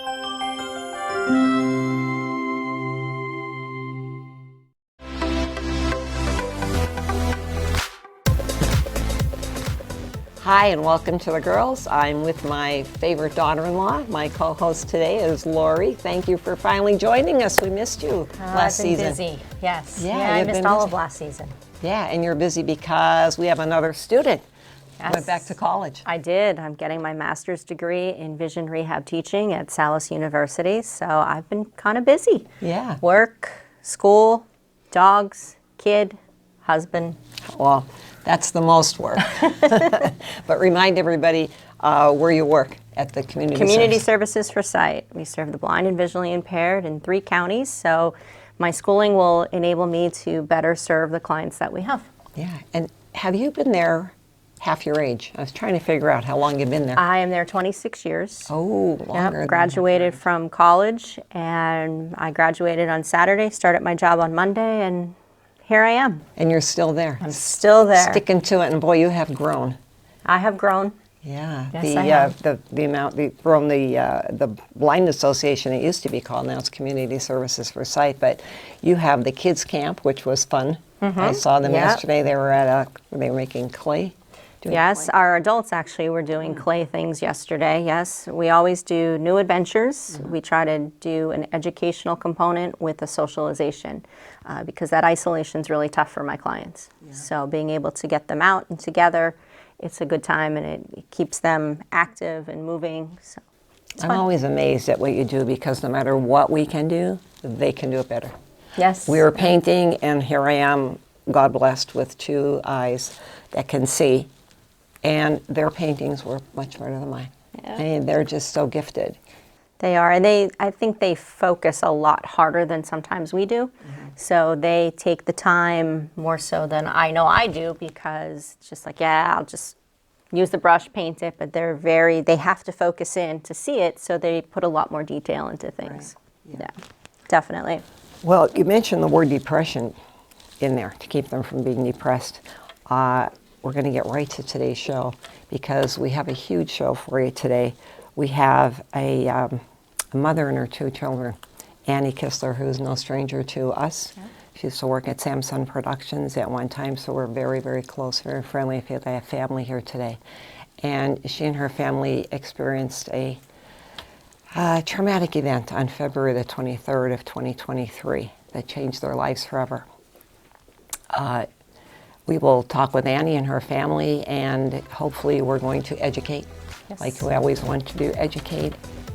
Hi, and welcome to the girls. I'm with my favorite daughter-in-law. My co-host today is Lori. Thank you for finally joining us. We missed you last season. I've been busy, yes. Yeah, I missed all of last season. Yeah, and you're busy because we have another student. Yes. Went back to college. I did. I'm getting my master's degree in vision rehab teaching at Salus University, so I've been kind of busy. Yeah. Work, school, dogs, kid, husband. Well, that's the most work. But remind everybody where you work at the Community Services for Sight. We serve the blind and visually impaired in 3 counties, so my schooling will enable me to better serve the clients that we have. Yeah, and have you been there half your age? I was trying to figure out how long you've been there. I am there 26 years. Oh, longer. Yep, graduated from college, and I graduated on Saturday, started my job on Monday, and here I am. And you're still there. I'm still there. Sticking to it, and boy, you have grown. I have grown. Yeah, Yes, I have. the amount from the Blind Association, it used to be called, now it's Community Services for Sight, but you have the kids camp, which was fun. I saw them yesterday. They were they were making clay. Yes, our adults actually were doing clay things yesterday. Yes, we always do new adventures. We try to do an educational component with a socialization because that isolation is really tough for my clients. So being able to get them out and together, it's a good time, and it keeps them active and moving. So I'm always amazed at what you do because no matter what we can do, they can do it better. Yes. We were painting, and here I am, God blessed, with 2 eyes that can see. And their paintings were much better than mine. Yeah. I mean, they're just so gifted. They are, and I think they focus a lot harder than sometimes we do. So they take the time more so than I know I do, because it's just like, yeah, I'll just use the brush, paint it, but they have to focus in to see it, so they put a lot more detail into things. Right. Yeah, definitely. Well, you mentioned the word depression in there to keep them from being depressed. We're going to get right to today's show because we have a huge show for you today. We have a mother and her 2 children, Annie Kistler, who's no stranger to us. Yeah. She used to work at Samsung Productions at one time, so we're very, very close, very friendly. I feel like I have family here today. And she and her family experienced a traumatic event on February the 23rd of 2023 that changed their lives forever. We will talk with Annie and her family, and hopefully we're going to educate, like we always want to do, educate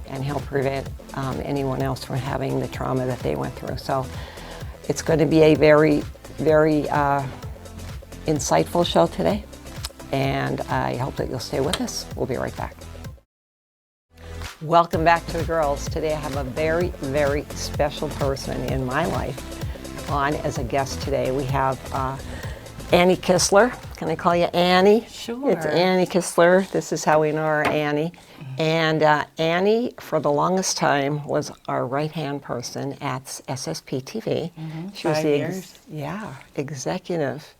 and help prevent anyone else from having the trauma that they went through. So it's going to be a very, very insightful show today, and I hope that you'll stay with us. We'll be right back. Welcome back to the girls. Today I have a very, very special person in my life on as a guest today. We have Annie Kistler. Can I call you Annie? Sure. It's Annie Kistler. This is how we know her, Annie. And Annie, for the longest time, was our right-hand person at SSP TV. She was 5 years. Executive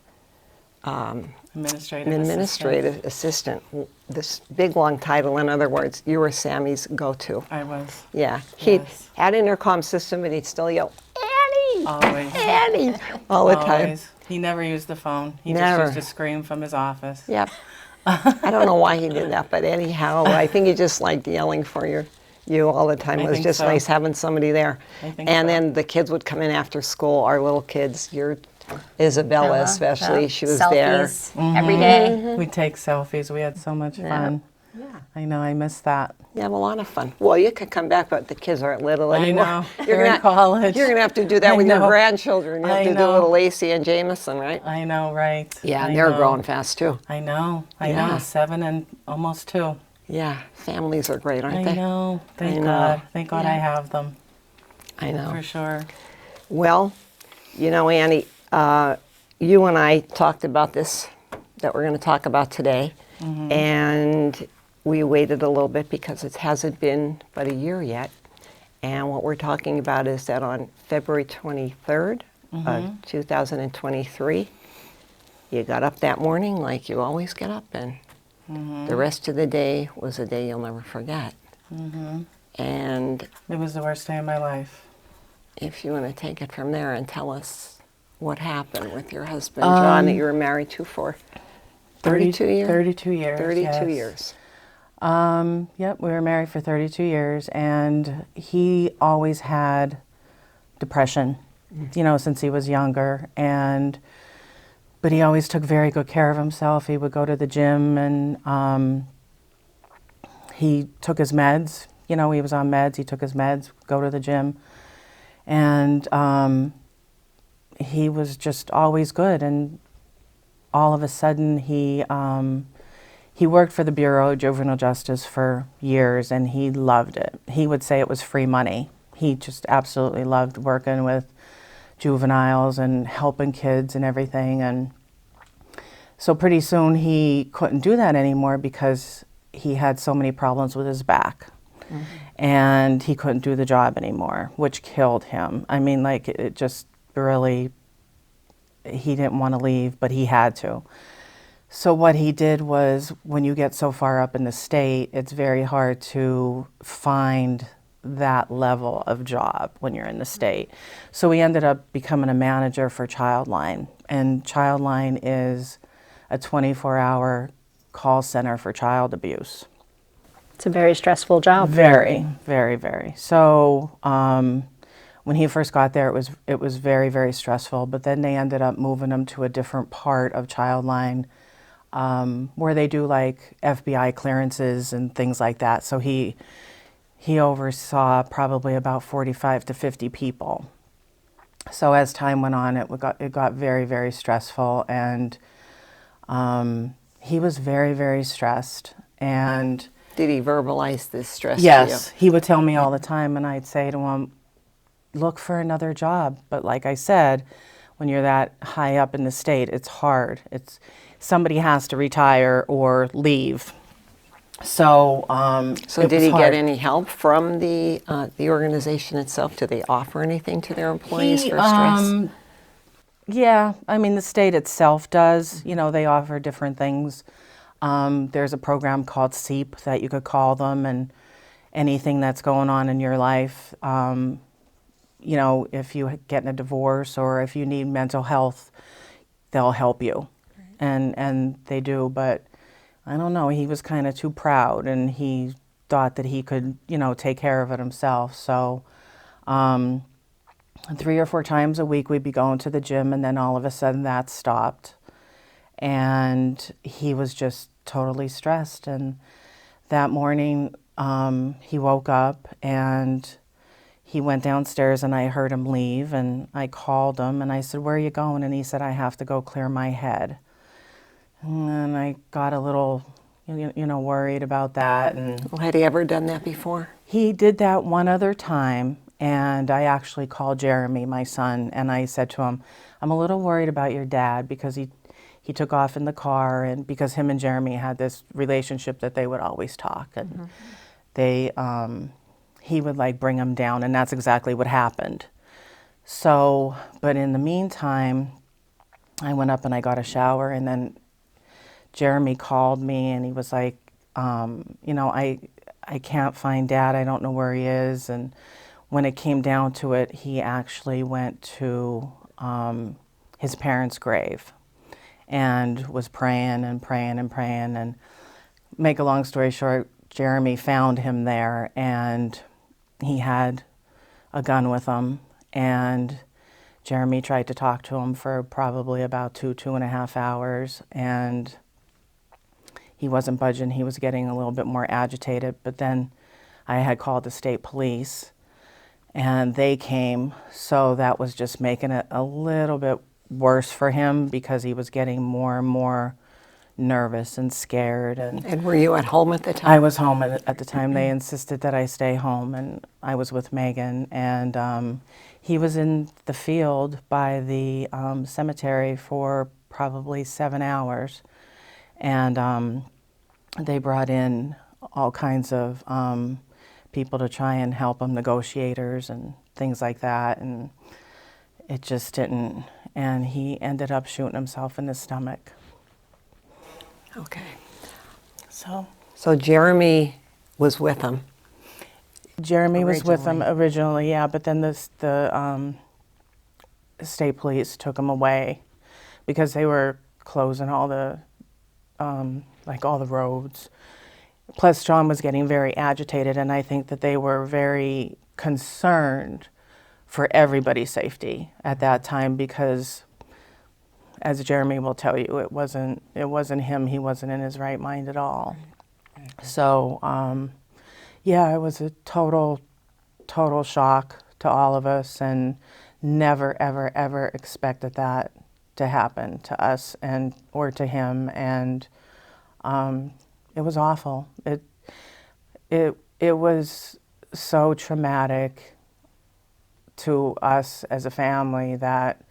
Administrative assistant. This big, long title. In other words, you were Sammy's go-to. I was. Yeah. He Yes. had an intercom system, and he'd still yell, Annie! Always. Annie! All the time. Always. He never used the phone. He Never. just used to scream from his office. Yep. I don't know why he did that, but anyhow, I think he just liked yelling for you all the time. It was just nice having somebody there. And then the kids would come in after school, our little kids, your Isabella especially, she was there. Every day. We'd take selfies. We had so much fun. Yeah. I know, I miss that. You have a lot of fun. Well, you could come back, but the kids aren't little anymore. I know. They're in college. You're going to have to do that with your grandchildren. You have to do little Lacey and Jameson, right? I know, right. Yeah, they're growing fast too. I know. I know. 7 and almost 2. Yeah, families are great, aren't they? I know. Thank God. Thank God I have them. I know. For sure. Well, you know, Annie, you and I talked about this, that we're going to talk about today, and we waited a little bit because it hasn't been but a year yet. And what we're talking about is that on February 23rd of 2023, you got up that morning like you always get up, and the rest of the day was a day you'll never forget. And It was the worst day of my life. if you want to take it from there and tell us what happened with your husband, John, that you were married to for 32 years? 32 years, 32 yes. years. Yep, we were married for 32 years, and he always had depression, since he was younger, but he always took very good care of himself. He would go to the gym, and he took his meds. He was on meds. He took his meds, go to the gym, and he was just always good. And all of a sudden, he worked for the Bureau of Juvenile Justice for years, and he loved it. He would say it was free money. He just absolutely loved working with juveniles and helping kids and everything. And so pretty soon he couldn't do that anymore because he had so many problems with his back. Mm-hmm. And he couldn't do the job anymore, which killed him. I mean, like, it just really, he didn't want to leave, but he had to. So what he did was, when you get so far up in the state, it's very hard to find that level of job when you're in the state. So he ended up becoming a manager for Childline. And Childline is a 24-hour call center for child abuse. It's a very stressful job. Very, very, very. So when he first got there, it was very, very stressful. But then they ended up moving him to a different part of Childline, where they do like FBI clearances and things like that. So he oversaw probably about 45 to 50 people. So as time went on, it got very, very stressful, and he was very, very stressed. And did he verbalize this stress yes, to you? he would tell me all the time, and I'd say to him, look for another job. But like I said, when you're that high up in the state, it's hard. Somebody has to retire or leave. So did he get any help from the organization itself? Do they offer anything to their employees for stress? Yeah, I mean, the state itself does. They offer different things. There's a program called SEEP that you could call them, and anything that's going on in your life, if you get in a divorce or if you need mental health, they'll help you. Right. And they do, but I don't know, he was kind of too proud, and he thought that he could, take care of it himself. So 3 or 4 times a week we'd be going to the gym, and then all of a sudden that stopped. And he was just totally stressed. And that morning he woke up and he went downstairs, and I heard him leave, and I called him and I said, "Where are you going?" And he said, "I have to go clear my head." And I got a little, worried about that. And well, had he ever done that before? He did that one other time, and I actually called Jeremy, my son, and I said to him, "I'm a little worried about your dad," because he took off in the car, and because him and Jeremy had this relationship that they would always talk, and he would like bring him down, and that's exactly what happened. So, but in the meantime, I went up and I got a shower, and then Jeremy called me, and he was like, I can't find Dad. I don't know where he is. And when it came down to it, he actually went to his parents' grave and was praying and praying and praying. And make a long story short, Jeremy found him there, and he had a gun with him. And Jeremy tried to talk to him for probably about 2.5 hours, and he wasn't budging. He was getting a little bit more agitated, but then I had called the state police, and they came, so that was just making it a little bit worse for him, because he was getting more and more nervous and scared. And were you at home at the time? I was home at the time. They insisted that I stay home, and I was with Megan, and he was in the field by the cemetery for probably 7 hours. And they brought in all kinds of people to try and help him, negotiators and things like that, and it just didn't. And he ended up shooting himself in the stomach. Okay. So Jeremy was with him. Jeremy was with them originally, yeah, but then the state police took him away because they were closing all the all the roads. Plus, John was getting very agitated, and I think that they were very concerned for everybody's safety at that time because, as Jeremy will tell you, it wasn't him. He wasn't in his right mind at all. So, yeah, it was a total shock to all of us, and never, ever, ever expected that to happen to us or to him, and it was awful. It was so traumatic to us as a family that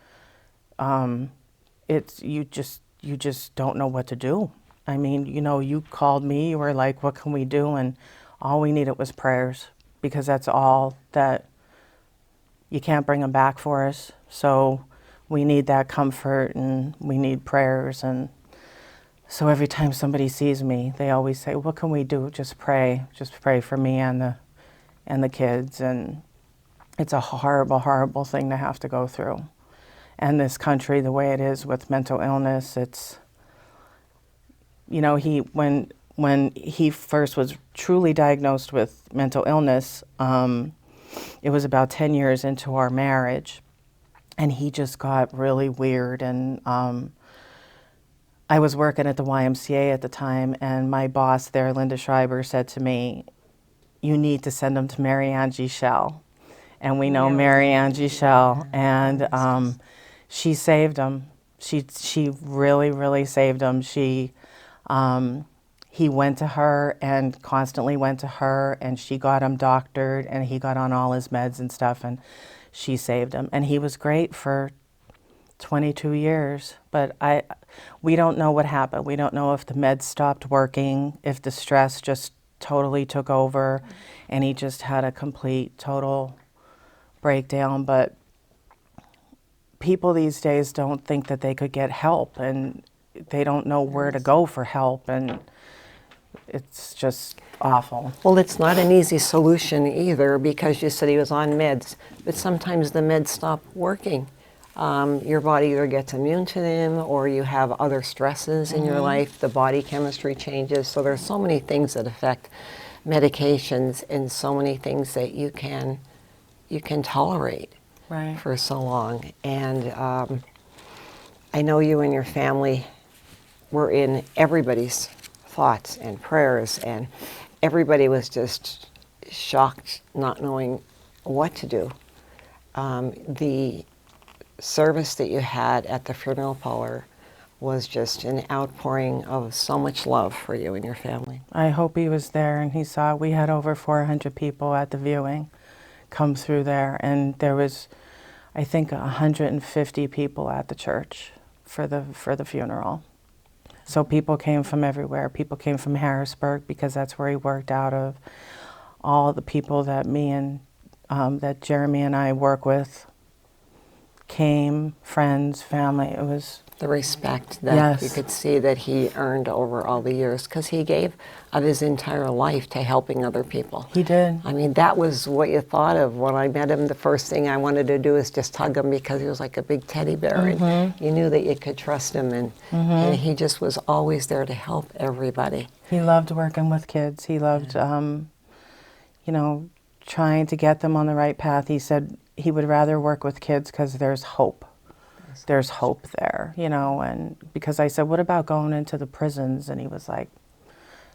you just don't know what to do. I mean, you called me, you were like, what can we do? And all we needed was prayers, because that's all that, you can't bring them back for us. So we need that comfort, and we need prayers. And so every time somebody sees me, they always say, what can we do? Just pray for me and the kids. And it's a horrible, horrible thing to have to go through. And this country, the way it is with mental illness, it's, when he first was truly diagnosed with mental illness, it was about 10 years into our marriage, and he just got really weird. And I was working at the YMCA at the time, and my boss there, Linda Schreiber, said to me, you need to send him to Mary Ann Gichel. And we know Mary Ann Gichel, and she saved him. She really, really saved him. He went to her and constantly went to her, and she got him doctored, and he got on all his meds and stuff, and she saved him. And he was great for 22 years, but we don't know what happened. We don't know if the meds stopped working, if the stress just totally took over, and he just had a complete, total breakdown. But people these days don't think that they could get help, and they don't know where to go for help, and it's just awful. Well, it's not an easy solution either, because you said he was on meds, but sometimes the meds stop working. Your body either gets immune to them, or you have other stresses in your life. The body chemistry changes. So there's so many things that affect medications, and so many things that you can tolerate for so long. And I know you and your family were in everybody's thoughts and prayers, and everybody was just shocked, not knowing what to do. The service that you had at the funeral parlor was just an outpouring of so much love for you and your family. I hope he was there and he saw. We had over 400 people at the viewing come through there, and there was, I think, 150 people at the church for the funeral. So people came from everywhere. People came from Harrisburg, because that's where he worked out of. All the people that that Jeremy and I work with came, friends, family. It was the respect that you could see that he earned over all the years, because he gave of his entire life to helping other people. He did. I mean, that was what you thought of. When I met him, the first thing I wanted to do is just hug him, because he was like a big teddy bear, and you knew that you could trust him, and he just was always there to help everybody. He loved working with kids. He loved, trying to get them on the right path. He said he would rather work with kids because there's hope. There's hope there, and because I said, what about going into the prisons? And he was like,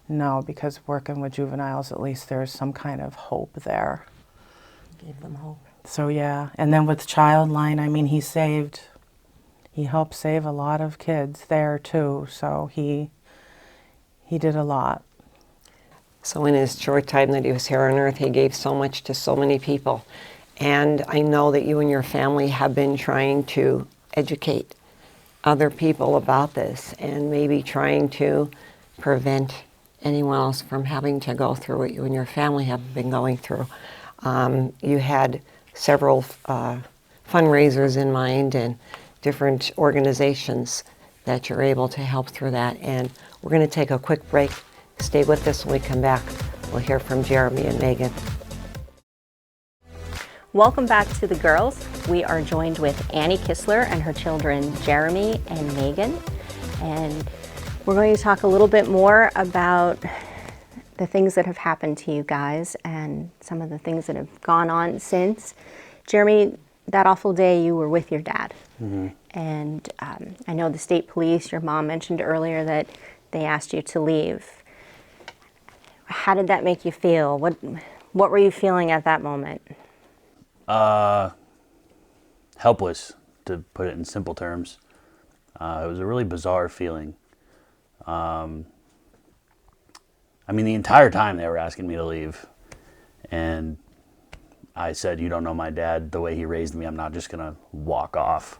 no, because working with juveniles, at least there's some kind of hope there. Gave them hope. So yeah, and then with Childline, I mean, he helped save a lot of kids there too, so he did a lot. So in his short time that he was here on earth, he gave so much to so many people. And I know that you and your family have been trying to educate other people about this, and maybe trying to prevent anyone else from having to go through what you and your family have been going through. You had several fundraisers in mind, and different organizations that you're able to help through that. And we're going to take a quick break. Stay with us. When we come back, we'll hear from Jeremy and Megan. Welcome back to The Girls. We are joined with Annie Kistler and her children Jeremy and Megan. And we're going to talk a little bit more about the things that have happened to you guys and some of the things that have gone on since. Jeremy, that awful day you were with your dad. Mm-hmm. And I know the state police, your mom mentioned earlier that they asked you to leave. How did that make you feel? What were you feeling at that moment? Helpless, to put it in simple terms. It was a really bizarre feeling. I mean, the entire time they were asking me to leave, and I said, "You don't know my dad, the way he raised me. I'm not just gonna walk off."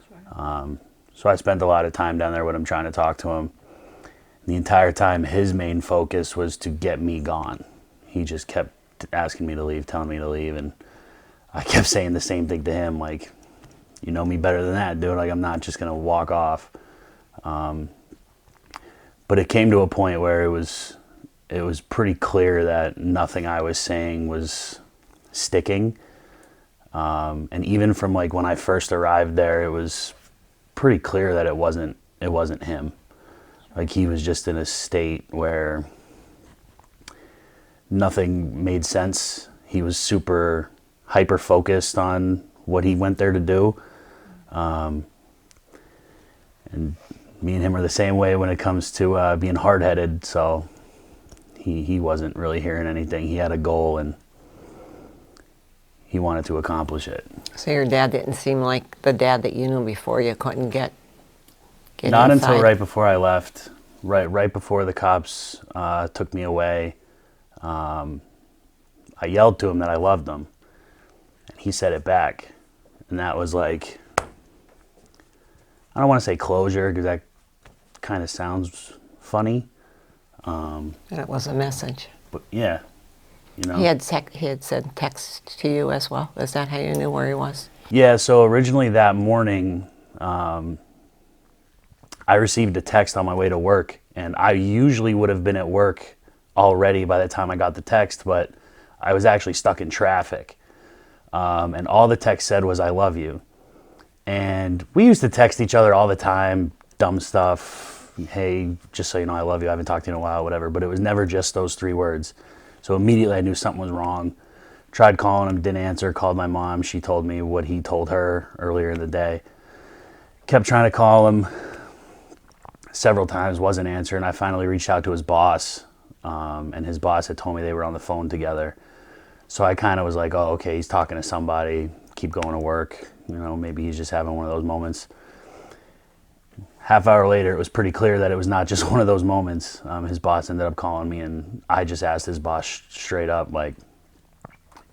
Sure. So I spent a lot of time down there with him trying to talk to him. The entire time, his main focus was to get me gone. He just kept asking me to leave, telling me to leave, and I kept saying the same thing to him, like, "You know me better than that, dude. Like, I'm not just gonna walk off." But it came to a point where it was pretty clear that nothing I was saying was sticking. And even from like when I first arrived there, it was pretty clear that it wasn't him. Like, he was just in a state where nothing made sense. He was super hyper focused on what he went there to do. And me and him are the same way when it comes to being hard-headed. So he wasn't really hearing anything. He had a goal and he wanted to accomplish it. So your dad didn't seem like the dad that you knew before. You couldn't get Not inside. until right before I left. Right before the cops took me away. I yelled to him that I loved him. And he said it back. And that was like, I don't want to say closure, because that kind of sounds funny. And it was a message. But yeah, you know. He had said text to you as well. Is that how you knew where he was? Yeah, so originally that morning, I received a text on my way to work, and I usually would have been at work already by the time I got the text, but I was actually stuck in traffic. And all the text said was, "I love you." And we used to text each other all the time, dumb stuff. "Hey, just so you know, I love you. I haven't talked to you in a while," whatever. But it was never just those 3 words. So immediately I knew something was wrong. Tried calling him, didn't answer. Called my mom. She told me what he told her earlier in the day. Kept trying to call him several times, wasn't answering. I finally reached out to his boss, and his boss had told me they were on the phone together. So I kind of was like, "Oh, okay, he's talking to somebody. Keep going to work. You know, maybe he's just having one of those moments." Half hour later, it was pretty clear that it was not just one of those moments. His boss ended up calling me, and I just asked his boss straight up, like,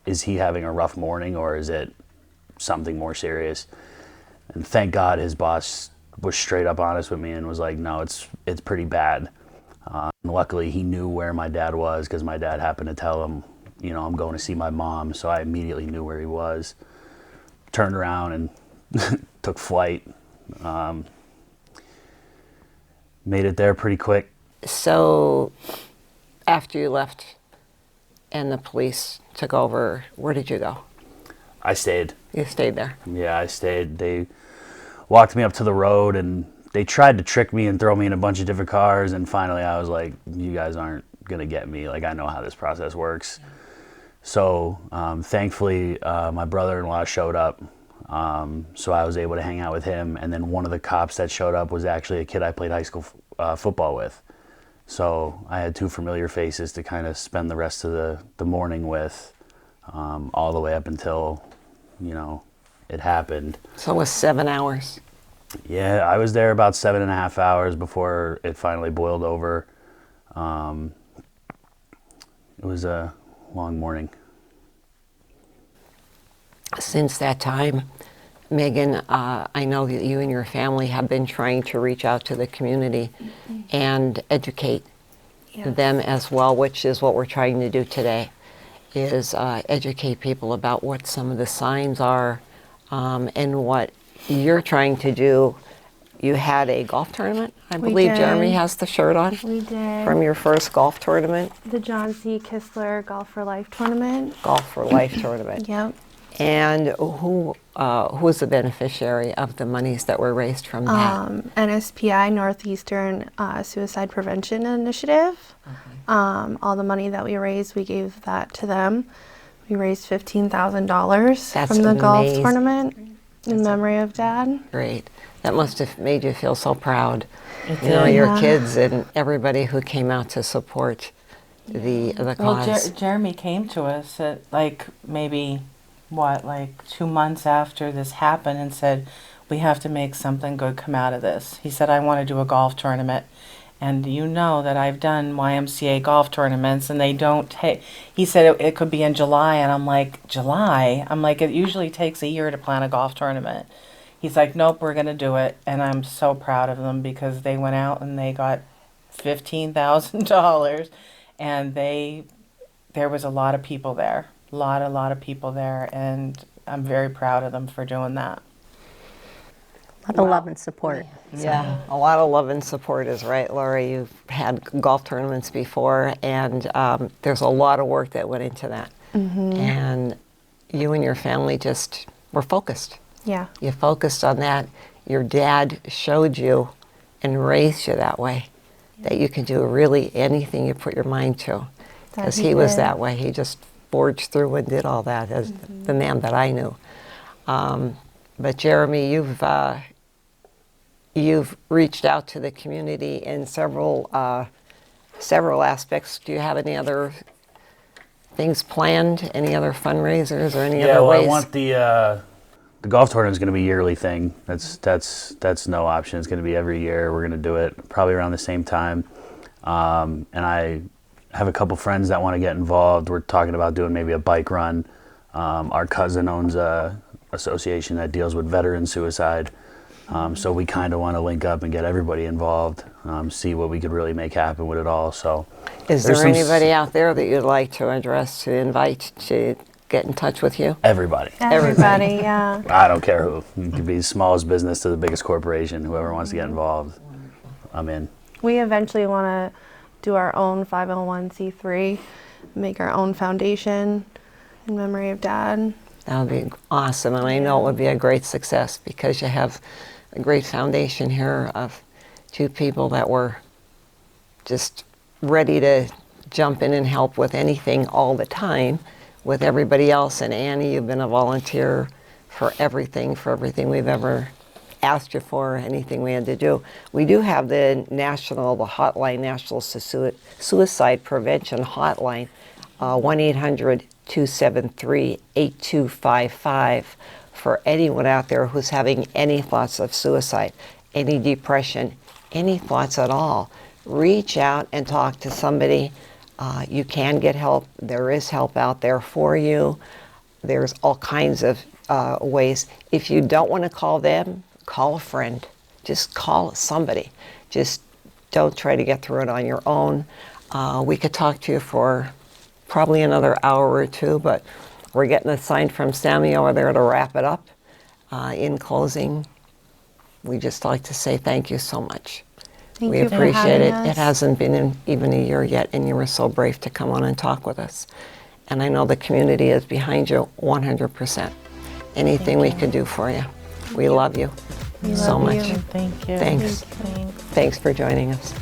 "Is he having a rough morning, or is it something more serious?" And thank God his boss was straight up honest with me and was like, "No, it's pretty bad." Luckily, he knew where my dad was, because my dad happened to tell him, you know, "I'm going to see my mom." So I immediately knew where he was. Turned around and took flight. Made it there pretty quick. So after you left and the police took over, where did you go? I stayed. You stayed there. Yeah, I stayed. They walked me up to the road, and they tried to trick me and throw me in a bunch of different cars. And finally I was like, "You guys aren't going to get me. Like, I know how this process works." Yeah. So thankfully, my brother-in-law showed up. So I was able to hang out with him. And then one of the cops that showed up was actually a kid I played high school football with. So I had 2 familiar faces to kind of spend the rest of the morning with, all the way up until, you know, it happened. So it was 7 hours. Yeah, I was there about 7.5 hours before it finally boiled over. It was a long morning. Since that time, Megan, I know that you and your family have been trying to reach out to the community and educate them as well, which is what we're trying to do today, is educate people about what some of the signs are, and what you're trying to do. You had a golf tournament. I believe did. Jeremy has the shirt on. We did. From your first golf tournament. The John C. Kistler Golf for Life tournament. Golf for Life tournament. Yep. And who was the beneficiary of the monies that were raised from that? NSPI, Northeastern Suicide Prevention Initiative. All the money that we raised, we gave that to them. We raised $15,000 That's from the golf amazing. tournament in memory of Dad. Great. That must have made you feel so proud. It You know, did. your Yeah. kids and everybody who came out to support the Well, cause. Jeremy came to us at like maybe, like 2 months after this happened and said, we have to make something good come out of this. He said, I want to do a golf tournament. And you know that I've done YMCA golf tournaments and they don't take, he said it could be in July. And I'm like, July? I'm like, it usually takes a year to plan a golf tournament. He's like, nope, we're going to do it. And I'm so proud of them because they went out and they got $15,000 and there was a lot of people there, a lot of people there. And I'm very proud of them for doing that. A lot of love and support. Yeah, a lot of love and support is right, Lori. You've had golf tournaments before, and there's a lot of work that went into that. And you and your family just were focused. Yeah. You focused on that. Your dad showed you and raised you that way, that you can do really anything you put your mind to. That Because he he was did. that way. He just forged through and did all that as the man that I knew. But Jeremy, you've reached out to the community in several aspects. Do you have any other things planned? Any other fundraisers or any Yeah, other well, ways? I want the golf tournament is going to be a yearly thing. That's no option. It's going to be every year. We're going to do it probably around the same time. And I have a couple friends that want to get involved. We're talking about doing maybe a bike run. Our cousin owns a association that deals with veteran suicide. So we kind of want to link up and get everybody involved, see what we could really make happen with it all. So, Is there's there some anybody out there that you'd like to address, to invite to get in touch with you? everybody. Everybody, yeah. I don't care who. It could be the smallest business to the biggest corporation. Whoever wants to get involved, I'm in. We eventually want to do our own 501c3, make our own foundation in memory of Dad. That would be awesome, and I know it would be a great success because you have a great foundation here of two people that were just ready to jump in and help with anything all the time with everybody else. And Annie, you've been a volunteer for everything we've ever asked you for, anything we had to do. We do have the hotline, National Suicide Prevention Hotline, 1-800-273-8255 for anyone out there who's having any thoughts of suicide, any depression, any thoughts at all. Reach out and talk to somebody. You can get help. There is help out there for you. There's all kinds of ways. If you don't want to call them, call a friend. Just call somebody. Just don't try to get through it on your own. We could talk to you for probably another hour or two, but we're getting a sign from Sammy over there to wrap it up. In closing, we just like to say thank you so much. Thank We you for appreciate it. having It us. hasn't been even a year yet, and you were so brave to come on and talk with us. And I know the community is behind you 100%. Anything we can do for you. We love you so love much. you. Thank you. Thanks. Thanks for joining us.